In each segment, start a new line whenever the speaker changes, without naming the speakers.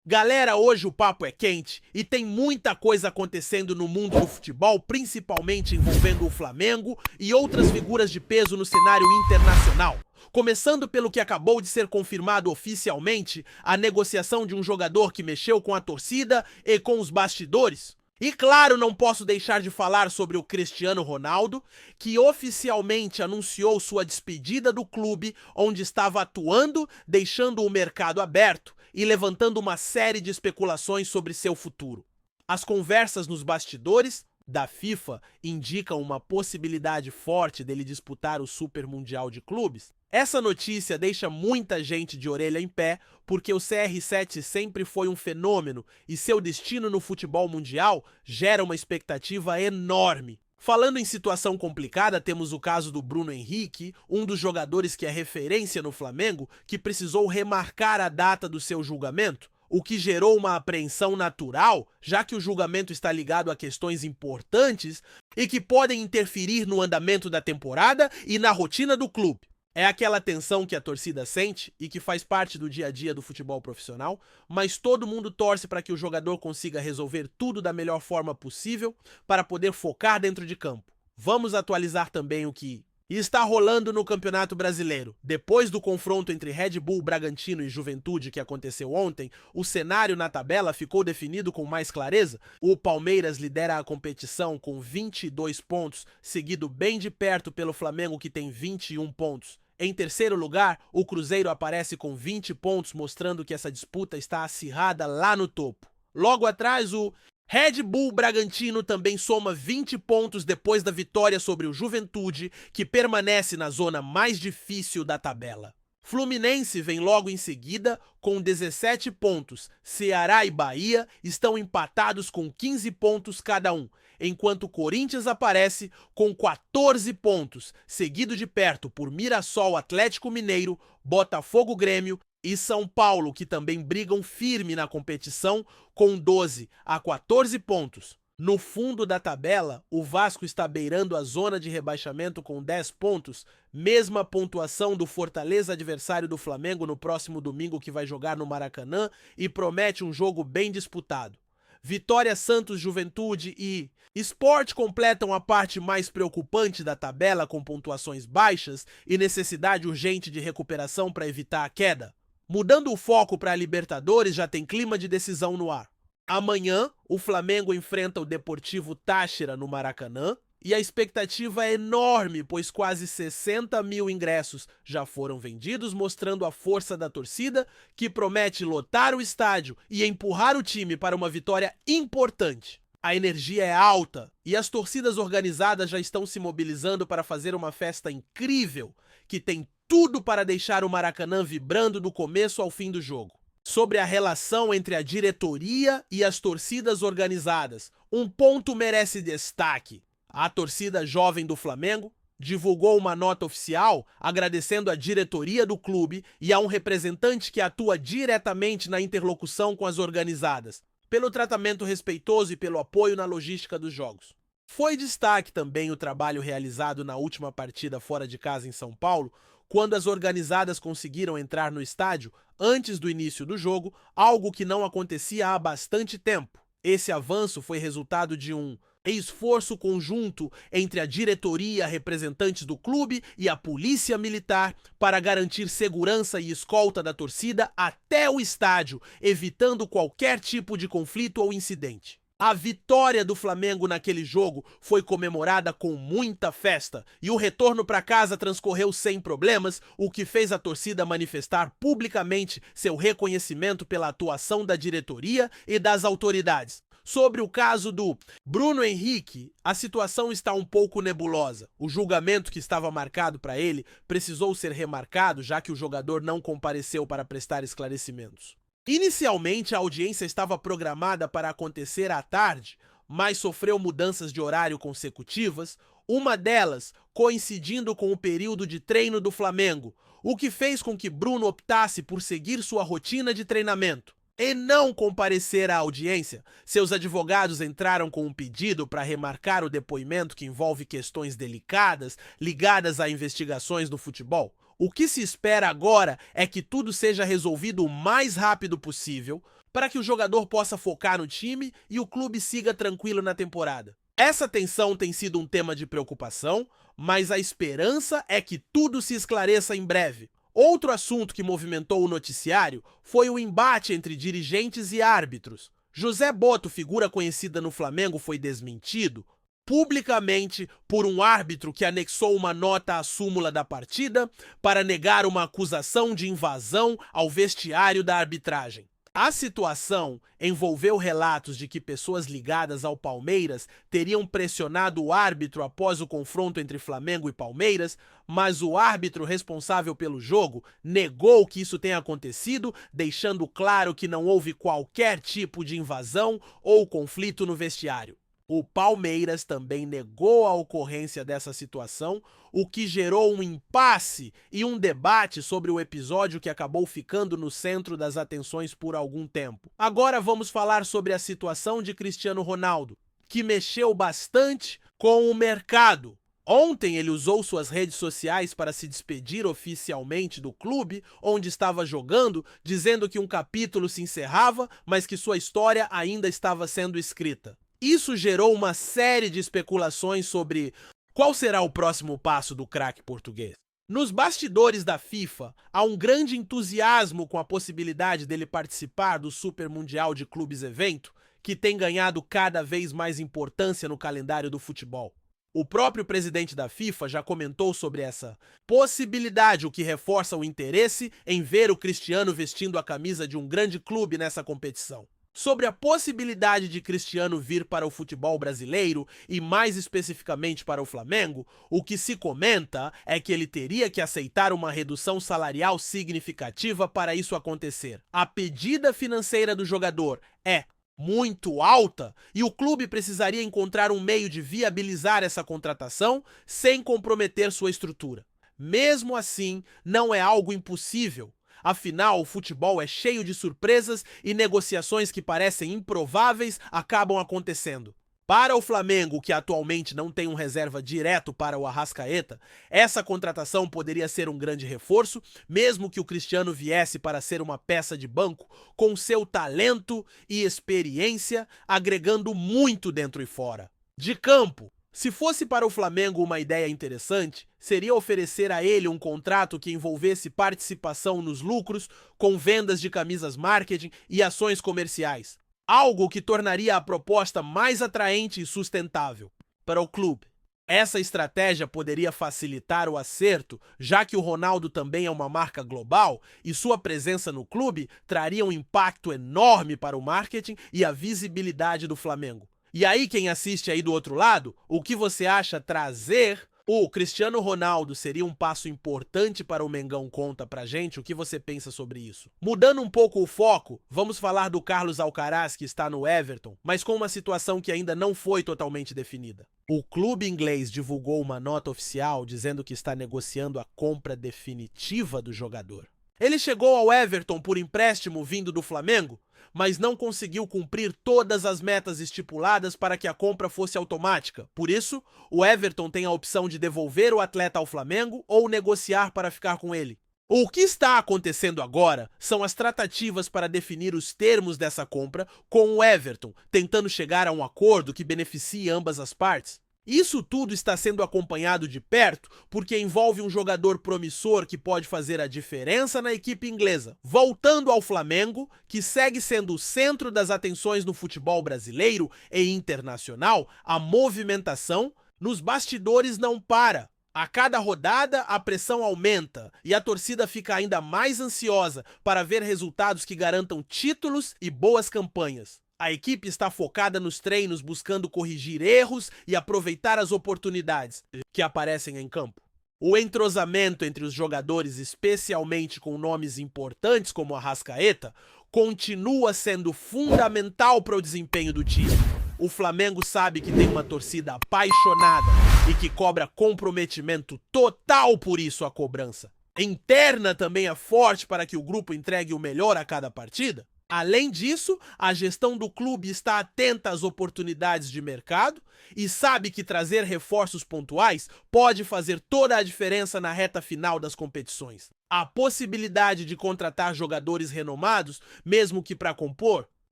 Galera, hoje o papo é quente e tem muita coisa acontecendo no mundo do futebol, principalmente envolvendo o Flamengo e outras figuras de peso no cenário internacional. Começando pelo que acabou de ser confirmado oficialmente, a negociação de um jogador que mexeu com a torcida e com os bastidores. E claro, não posso deixar de falar sobre o Cristiano Ronaldo, que oficialmente anunciou sua despedida do clube onde estava atuando, deixando o mercado aberto e levantando uma série de especulações sobre seu futuro. As conversas nos bastidores da FIFA indicam uma possibilidade forte dele disputar o Super Mundial de Clubes. Essa notícia deixa muita gente de orelha em pé, porque o CR7 sempre foi um fenômeno e seu destino no futebol mundial gera uma expectativa enorme. Falando em situação complicada, temos o caso do Bruno Henrique, um dos jogadores que é referência no Flamengo, que precisou remarcar a data do seu julgamento, o que gerou uma apreensão natural, já que o julgamento está ligado a questões importantes e que podem interferir no andamento da temporada e na rotina do clube. É aquela tensão que a torcida sente e que faz parte do dia a dia do futebol profissional, mas todo mundo torce para que o jogador consiga resolver tudo da melhor forma possível para poder focar dentro de campo. Vamos atualizar também o que está rolando no Campeonato Brasileiro. Depois do confronto entre Red Bull, Bragantino e Juventude que aconteceu ontem, o cenário na tabela ficou definido com mais clareza. O Palmeiras lidera a competição com 22 pontos, seguido bem de perto pelo Flamengo que tem 21 pontos. Em terceiro lugar, o Cruzeiro aparece com 20 pontos, mostrando que essa disputa está acirrada lá no topo. Logo atrás, o Red Bull Bragantino também soma 20 pontos depois da vitória sobre o Juventude, que permanece na zona mais difícil da tabela. Fluminense vem logo em seguida com 17 pontos. Ceará e Bahia estão empatados com 15 pontos cada um, enquanto o Corinthians aparece com 14 pontos, seguido de perto por Mirassol, Atlético Mineiro, Botafogo, Grêmio e São Paulo, que também brigam firme na competição com 12 a 14 pontos. No fundo da tabela, o Vasco está beirando a zona de rebaixamento com 10 pontos, mesma pontuação do Fortaleza, adversário do Flamengo no próximo domingo, que vai jogar no Maracanã e promete um jogo bem disputado. Vitória, Santos, Juventude e Sport completam a parte mais preocupante da tabela com pontuações baixas e necessidade urgente de recuperação para evitar a queda. Mudando o foco para a Libertadores, já tem clima de decisão no ar. Amanhã, o Flamengo enfrenta o Deportivo Táchira no Maracanã e a expectativa é enorme, pois quase 60 mil ingressos já foram vendidos, mostrando a força da torcida, que promete lotar o estádio e empurrar o time para uma vitória importante. A energia é alta e as torcidas organizadas já estão se mobilizando para fazer uma festa incrível, que tem tudo para deixar o Maracanã vibrando do começo ao fim do jogo. Sobre a relação entre a diretoria e as torcidas organizadas, um ponto merece destaque. A torcida jovem do Flamengo divulgou uma nota oficial agradecendo à diretoria do clube e a um representante que atua diretamente na interlocução com as organizadas, pelo tratamento respeitoso e pelo apoio na logística dos jogos. Foi destaque também o trabalho realizado na última partida fora de casa em São Paulo, quando as organizadas conseguiram entrar no estádio antes do início do jogo, algo que não acontecia há bastante tempo. Esse avanço foi resultado de um esforço conjunto entre a diretoria, representantes do clube e a polícia militar para garantir segurança e escolta da torcida até o estádio, evitando qualquer tipo de conflito ou incidente. A vitória do Flamengo naquele jogo foi comemorada com muita festa e o retorno para casa transcorreu sem problemas, o que fez a torcida manifestar publicamente seu reconhecimento pela atuação da diretoria e das autoridades. Sobre o caso do Bruno Henrique, a situação está um pouco nebulosa. O julgamento que estava marcado para ele precisou ser remarcado, já que o jogador não compareceu para prestar esclarecimentos. Inicialmente, a audiência estava programada para acontecer à tarde, mas sofreu mudanças de horário consecutivas, uma delas coincidindo com o período de treino do Flamengo, o que fez com que Bruno optasse por seguir sua rotina de treinamento e não comparecer à audiência. Seus advogados entraram com um pedido para remarcar o depoimento, que envolve questões delicadas ligadas a investigações do futebol. O que se espera agora é que tudo seja resolvido o mais rápido possível, para que o jogador possa focar no time e o clube siga tranquilo na temporada. Essa tensão tem sido um tema de preocupação, mas a esperança é que tudo se esclareça em breve. Outro assunto que movimentou o noticiário foi o embate entre dirigentes e árbitros. José Botto, figura conhecida no Flamengo, foi desmentido publicamente por um árbitro que anexou uma nota à súmula da partida para negar uma acusação de invasão ao vestiário da arbitragem. A situação envolveu relatos de que pessoas ligadas ao Palmeiras teriam pressionado o árbitro após o confronto entre Flamengo e Palmeiras, mas o árbitro responsável pelo jogo negou que isso tenha acontecido, deixando claro que não houve qualquer tipo de invasão ou conflito no vestiário. O Palmeiras também negou a ocorrência dessa situação, o que gerou um impasse e um debate sobre o episódio que acabou ficando no centro das atenções por algum tempo. Agora vamos falar sobre a situação de Cristiano Ronaldo, que mexeu bastante com o mercado. Ontem ele usou suas redes sociais para se despedir oficialmente do clube onde estava jogando, dizendo que um capítulo se encerrava, mas que sua história ainda estava sendo escrita. Isso gerou uma série de especulações sobre qual será o próximo passo do craque português. Nos bastidores da FIFA, há um grande entusiasmo com a possibilidade dele participar do Super Mundial de Clubes evento, que tem ganhado cada vez mais importância no calendário do futebol. O próprio presidente da FIFA já comentou sobre essa possibilidade, o que reforça o interesse em ver o Cristiano vestindo a camisa de um grande clube nessa competição. Sobre a possibilidade de Cristiano vir para o futebol brasileiro e mais especificamente para o Flamengo, o que se comenta é que ele teria que aceitar uma redução salarial significativa para isso acontecer. A pedida financeira do jogador é muito alta e o clube precisaria encontrar um meio de viabilizar essa contratação sem comprometer sua estrutura. Mesmo assim, não é algo impossível. Afinal, o futebol é cheio de surpresas e negociações que parecem improváveis acabam acontecendo. Para o Flamengo, que atualmente não tem um reserva direto para o Arrascaeta, essa contratação poderia ser um grande reforço, mesmo que o Cristiano viesse para ser uma peça de banco, com seu talento e experiência, agregando muito dentro e fora. De campo, se fosse para o Flamengo uma ideia interessante, seria oferecer a ele um contrato que envolvesse participação nos lucros, com vendas de camisas marketing e ações comerciais. Algo que tornaria a proposta mais atraente e sustentável para o clube. Essa estratégia poderia facilitar o acerto, já que o Ronaldo também é uma marca global e sua presença no clube traria um impacto enorme para o marketing e a visibilidade do Flamengo. E aí, quem assiste aí do outro lado, o que você acha trazer o Cristiano Ronaldo seria um passo importante para o Mengão? Conta pra gente o que você pensa sobre isso. Mudando um pouco o foco, vamos falar do Carlos Alcaraz, que está no Everton, mas com uma situação que ainda não foi totalmente definida. O clube inglês divulgou uma nota oficial dizendo que está negociando a compra definitiva do jogador. Ele chegou ao Everton por empréstimo vindo do Flamengo, mas não conseguiu cumprir todas as metas estipuladas para que a compra fosse automática. Por isso, o Everton tem a opção de devolver o atleta ao Flamengo ou negociar para ficar com ele. O que está acontecendo agora são as tratativas para definir os termos dessa compra com o Everton, tentando chegar a um acordo que beneficie ambas as partes. Isso tudo está sendo acompanhado de perto porque envolve um jogador promissor que pode fazer a diferença na equipe inglesa. Voltando ao Flamengo, que segue sendo o centro das atenções no futebol brasileiro e internacional, a movimentação nos bastidores não para. A cada rodada, a pressão aumenta e a torcida fica ainda mais ansiosa para ver resultados que garantam títulos e boas campanhas. A equipe está focada nos treinos, buscando corrigir erros e aproveitar as oportunidades que aparecem em campo. O entrosamento entre os jogadores, especialmente com nomes importantes como Arrascaeta, continua sendo fundamental para o desempenho do time. O Flamengo sabe que tem uma torcida apaixonada e que cobra comprometimento total, por isso a cobrança interna também é forte para que o grupo entregue o melhor a cada partida. Além disso, a gestão do clube está atenta às oportunidades de mercado e sabe que trazer reforços pontuais pode fazer toda a diferença na reta final das competições. A possibilidade de contratar jogadores renomados, mesmo que para compor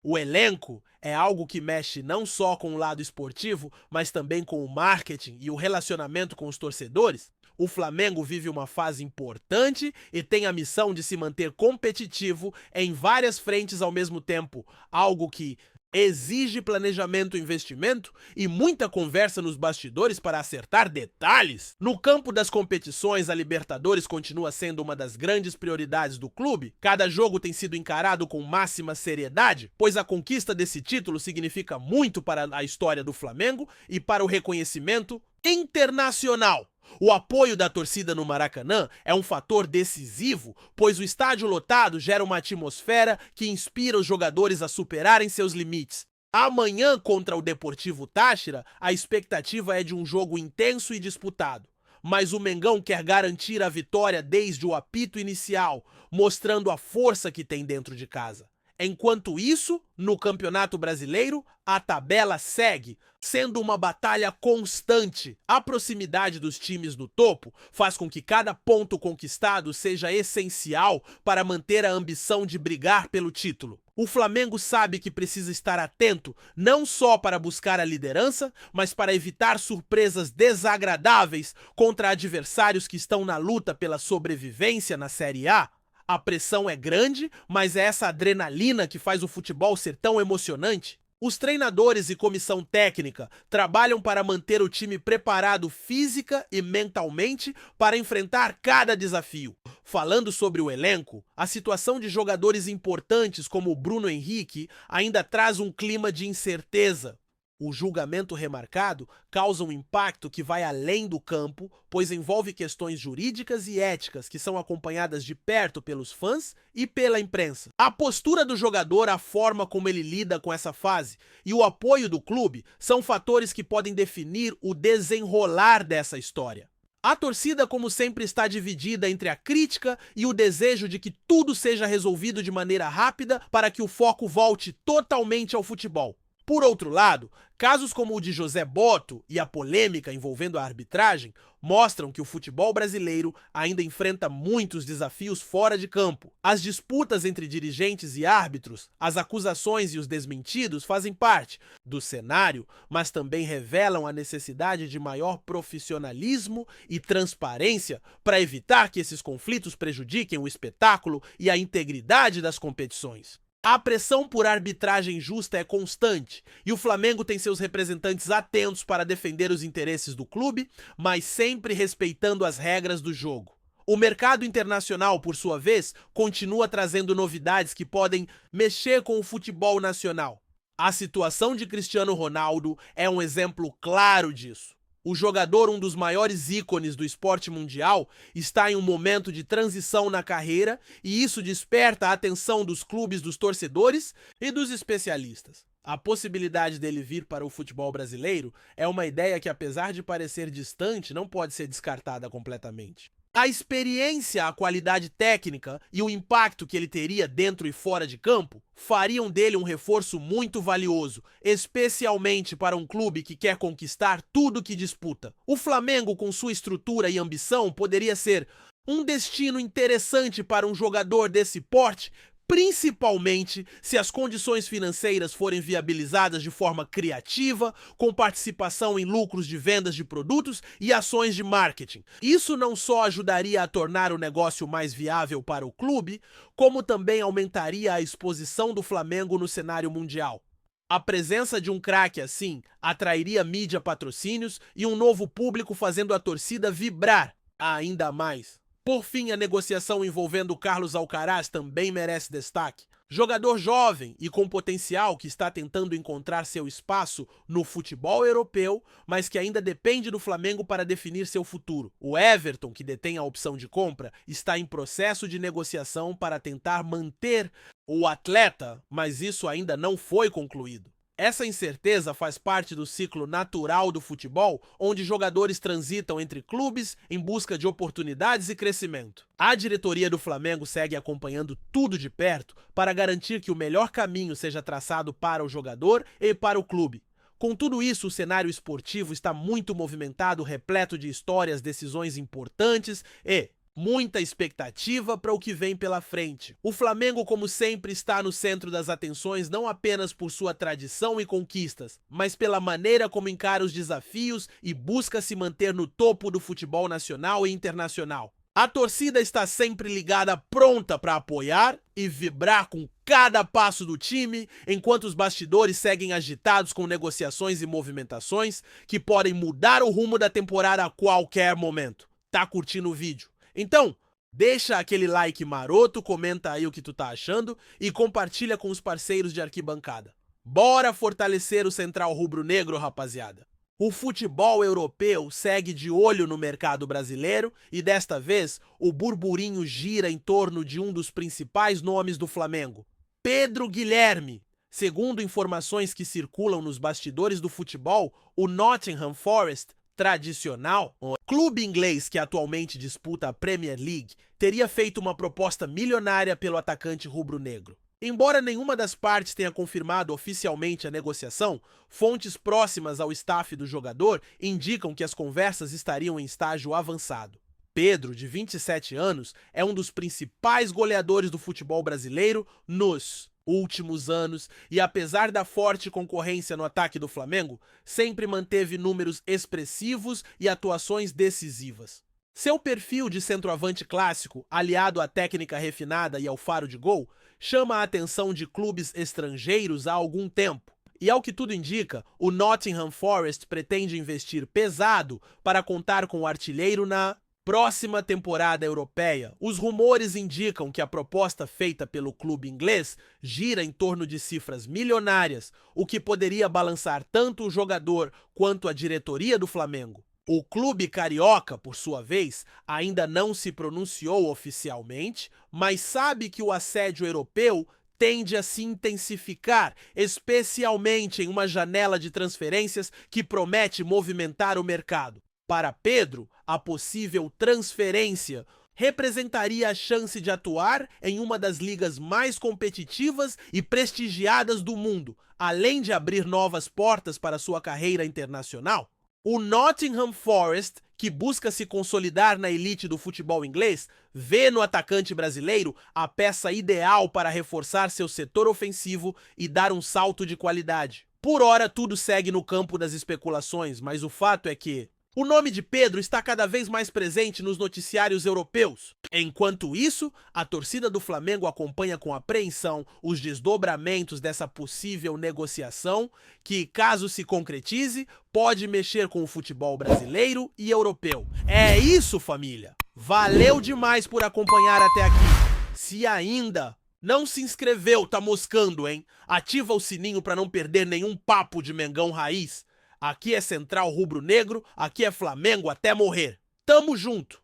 o elenco, é algo que mexe não só com o lado esportivo, mas também com o marketing e o relacionamento com os torcedores. O Flamengo vive uma fase importante e tem a missão de se manter competitivo em várias frentes ao mesmo tempo, algo que exige planejamento e investimento e muita conversa nos bastidores para acertar detalhes. No campo das competições, a Libertadores continua sendo uma das grandes prioridades do clube. Cada jogo tem sido encarado com máxima seriedade, pois a conquista desse título significa muito para a história do Flamengo e para o reconhecimento internacional. O apoio da torcida no Maracanã é um fator decisivo, pois o estádio lotado gera uma atmosfera que inspira os jogadores a superarem seus limites. Amanhã, contra o Deportivo Táchira, a expectativa é de um jogo intenso e disputado. Mas o Mengão quer garantir a vitória desde o apito inicial, mostrando a força que tem dentro de casa. Enquanto isso, no Campeonato Brasileiro, a tabela segue, sendo uma batalha constante. A proximidade dos times no topo faz com que cada ponto conquistado seja essencial para manter a ambição de brigar pelo título. O Flamengo sabe que precisa estar atento não só para buscar a liderança, mas para evitar surpresas desagradáveis contra adversários que estão na luta pela sobrevivência na Série A. A pressão é grande, mas é essa adrenalina que faz o futebol ser tão emocionante. Os treinadores e comissão técnica trabalham para manter o time preparado física e mentalmente para enfrentar cada desafio. Falando sobre o elenco, a situação de jogadores importantes como o Bruno Henrique ainda traz um clima de incerteza. O julgamento remarcado causa um impacto que vai além do campo, pois envolve questões jurídicas e éticas que são acompanhadas de perto pelos fãs e pela imprensa. A postura do jogador, a forma como ele lida com essa fase e o apoio do clube são fatores que podem definir o desenrolar dessa história. A torcida, como sempre, está dividida entre a crítica e o desejo de que tudo seja resolvido de maneira rápida para que o foco volte totalmente ao futebol. Por outro lado, casos como o de José Botto e a polêmica envolvendo a arbitragem mostram que o futebol brasileiro ainda enfrenta muitos desafios fora de campo. As disputas entre dirigentes e árbitros, as acusações e os desmentidos fazem parte do cenário, mas também revelam a necessidade de maior profissionalismo e transparência para evitar que esses conflitos prejudiquem o espetáculo e a integridade das competições. A pressão por arbitragem justa é constante e o Flamengo tem seus representantes atentos para defender os interesses do clube, mas sempre respeitando as regras do jogo. O mercado internacional, por sua vez, continua trazendo novidades que podem mexer com o futebol nacional. A situação de Cristiano Ronaldo é um exemplo claro disso. O jogador, um dos maiores ícones do esporte mundial, está em um momento de transição na carreira e isso desperta a atenção dos clubes, dos torcedores e dos especialistas. A possibilidade dele vir para o futebol brasileiro é uma ideia que, apesar de parecer distante, não pode ser descartada completamente. A experiência, a qualidade técnica e o impacto que ele teria dentro e fora de campo fariam dele um reforço muito valioso, especialmente para um clube que quer conquistar tudo que disputa. O Flamengo, com sua estrutura e ambição, poderia ser um destino interessante para um jogador desse porte, principalmente se as condições financeiras forem viabilizadas de forma criativa, com participação em lucros de vendas de produtos e ações de marketing. Isso não só ajudaria a tornar o negócio mais viável para o clube, como também aumentaria a exposição do Flamengo no cenário mundial. A presença de um craque assim atrairia mídia, patrocínios e um novo público, fazendo a torcida vibrar ainda mais. Por fim, a negociação envolvendo Carlos Alcaraz também merece destaque. Jogador jovem e com potencial que está tentando encontrar seu espaço no futebol europeu, mas que ainda depende do Flamengo para definir seu futuro. O Everton, que detém a opção de compra, está em processo de negociação para tentar manter o atleta, mas isso ainda não foi concluído. Essa incerteza faz parte do ciclo natural do futebol, onde jogadores transitam entre clubes em busca de oportunidades e crescimento. A diretoria do Flamengo segue acompanhando tudo de perto para garantir que o melhor caminho seja traçado para o jogador e para o clube. Com tudo isso, o cenário esportivo está muito movimentado, repleto de histórias, decisões importantes e muita expectativa para o que vem pela frente. O Flamengo, como sempre, está no centro das atenções não apenas por sua tradição e conquistas, mas pela maneira como encara os desafios e busca se manter no topo do futebol nacional e internacional. A torcida está sempre ligada, pronta para apoiar e vibrar com cada passo do time, enquanto os bastidores seguem agitados com negociações e movimentações que podem mudar o rumo da temporada a qualquer momento. Tá curtindo o vídeo? Então, deixa aquele like maroto, comenta aí o que tu tá achando e compartilha com os parceiros de arquibancada. Bora fortalecer o Central Rubro-Negro, rapaziada! O futebol europeu segue de olho no mercado brasileiro e desta vez o burburinho gira em torno de um dos principais nomes do Flamengo, Pedro Guilherme. Segundo informações que circulam nos bastidores do futebol, o Nottingham Forest, tradicional, o clube inglês que atualmente disputa a Premier League, teria feito uma proposta milionária pelo atacante rubro-negro. Embora nenhuma das partes tenha confirmado oficialmente a negociação, fontes próximas ao staff do jogador indicam que as conversas estariam em estágio avançado. Pedro, de 27 anos, é um dos principais goleadores do futebol brasileiro nos últimos anos e, apesar da forte concorrência no ataque do Flamengo, sempre manteve números expressivos e atuações decisivas. Seu perfil de centroavante clássico, aliado à técnica refinada e ao faro de gol, chama a atenção de clubes estrangeiros há algum tempo. E ao que tudo indica, o Nottingham Forest pretende investir pesado para contar com o artilheiro na próxima temporada europeia. Os rumores indicam que a proposta feita pelo clube inglês gira em torno de cifras milionárias, o que poderia balançar tanto o jogador quanto a diretoria do Flamengo. O clube carioca, por sua vez, ainda não se pronunciou oficialmente, mas sabe que o assédio europeu tende a se intensificar, especialmente em uma janela de transferências que promete movimentar o mercado. Para Pedro, a possível transferência representaria a chance de atuar em uma das ligas mais competitivas e prestigiadas do mundo, além de abrir novas portas para sua carreira internacional. O Nottingham Forest, que busca se consolidar na elite do futebol inglês, vê no atacante brasileiro a peça ideal para reforçar seu setor ofensivo e dar um salto de qualidade. Por hora, tudo segue no campo das especulações, mas o fato é que o nome de Pedro está cada vez mais presente nos noticiários europeus. Enquanto isso, a torcida do Flamengo acompanha com apreensão os desdobramentos dessa possível negociação que, caso se concretize, pode mexer com o futebol brasileiro e europeu. É isso, família! Valeu demais por acompanhar até aqui. Se ainda não se inscreveu, tá moscando, hein? Ativa o sininho para não perder nenhum papo de Mengão Raiz. Aqui é Central Rubro-Negro, aqui é Flamengo até morrer. Tamo junto!